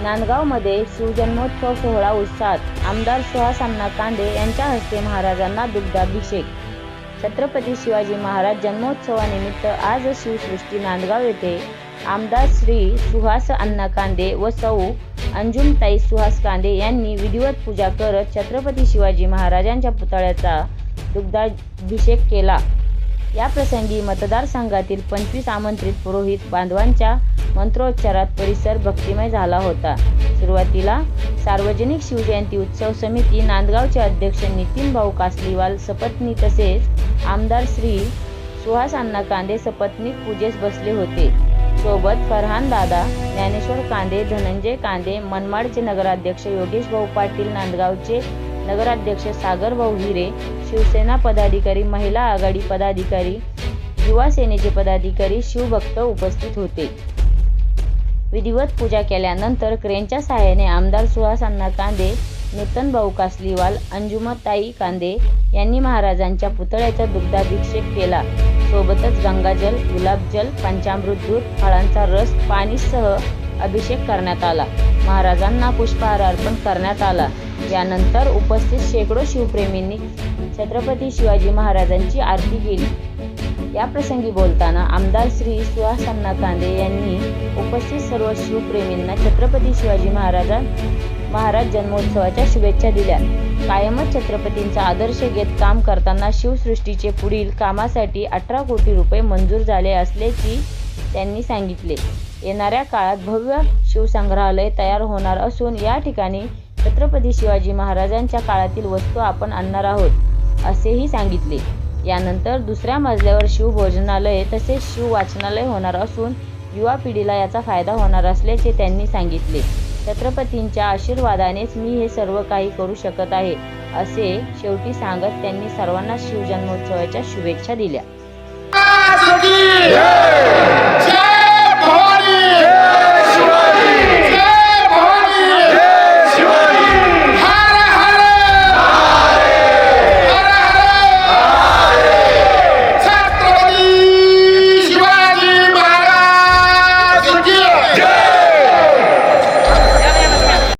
नांदगावमध्ये शिवजन्मोत्सव सोहळा उत्साहात आमदार सुहास अण्णा कांदे यांच्या हस्ते महाराजांना दुग्धाभिषेक। छत्रपती शिवाजी महाराज जन्मोत्सवानिमित्त आज शिवसृष्टी नांदगाव येथे आमदार श्री सुहास अण्णा कांदे व सौ अंजुमताई सुहास कांदे यांनी विधिवत पूजा करत छत्रपती शिवाजी महाराजांच्या पुतळ्याचा दुग्धाभिषेक केला। या प्रसंगी मतदारसंघातील 25 आमंत्रित पुरोहित बांधवांच्या मंत्रोच्चारात परिसर भक्तिमय झाला होता। सुरुवातीला सार्वजनिक शिवजयंती उत्सव समिती नांदगावचे अध्यक्ष नितीन भाऊ कासलीवाल सपत्नी तसेच आमदार श्री सुहास अण्णा कांदे सपत्नीक पूजेस बसले होते। सोबत फरहान दादा, ज्ञानेश्वर कांदे, धनंजय कांदे, मनमाडचे नगराध्यक्ष योगेश भाऊ पाटील, नांदगावचे नगराध्यक्ष सागर भाऊ हिरे, शिवसेना पदाधिकारी, महिला आघाडी पदाधिकारी, युवा सेनेचे पदाधिकारी, शिवभक्त उपस्थित होते। विधिवत पूजा केल्यानंतर क्रेनच्या सहाय्याने आमदार सुहास अण्णा कांदे, नूतन भाऊ कासलीवाल, अंजुमताई कांदे यांनी महाराजांच्या पुतळ्याचा दुग्धाभिषेक केला। सोबतच गंगाजल, गुलाबजल, पंचामृत दूध, फळांचा रस, पाणीसह अभिषेक करण्यात आला। महाराजांना पुष्पहार अर्पण करण्यात आला। यानंतर उपस्थित शेकडो शिवप्रेमींनी छत्रपती शिवाजी महाराजांची आरती केली। या प्रसंगी बोलताना आमदार श्री सुहास अण्णा कांदे यांनी उपस्थित सर्व शिवप्रेमींना छत्रपती शिवाजी महाराज जन्मोत्सवाच्या शुभेच्छा दिल्या। कायमच छत्रपतींचा आदर्श घेत काम करताना शिवसृष्टीचे पुढील कामासाठी 18 कोटी रुपये मंजूर झाले असल्याची त्यांनी सांगितले। येणाऱ्या काळात भव्य शिवसंग्रहालय तयार होणार असून या ठिकाणी छत्रपती शिवाजी महाराजांच्या काळातील वस्तू आपण आणणार आहोत असेही सांगितले। यानंतर दुसऱ्या मजल्यावर शिवभोजनालय तसेच शिव वाचनालय होणार असून युवा पिढीला याचा फायदा होणार असल्याचे त्यांनी सांगितले। छत्रपतींच्या आशीर्वादानेच मी हे सर्व काही करू शकत आहे असे शेवटी सांगत त्यांनी सर्वांना शिवजन्मोत्सवाच्या शुभेच्छा दिल्या।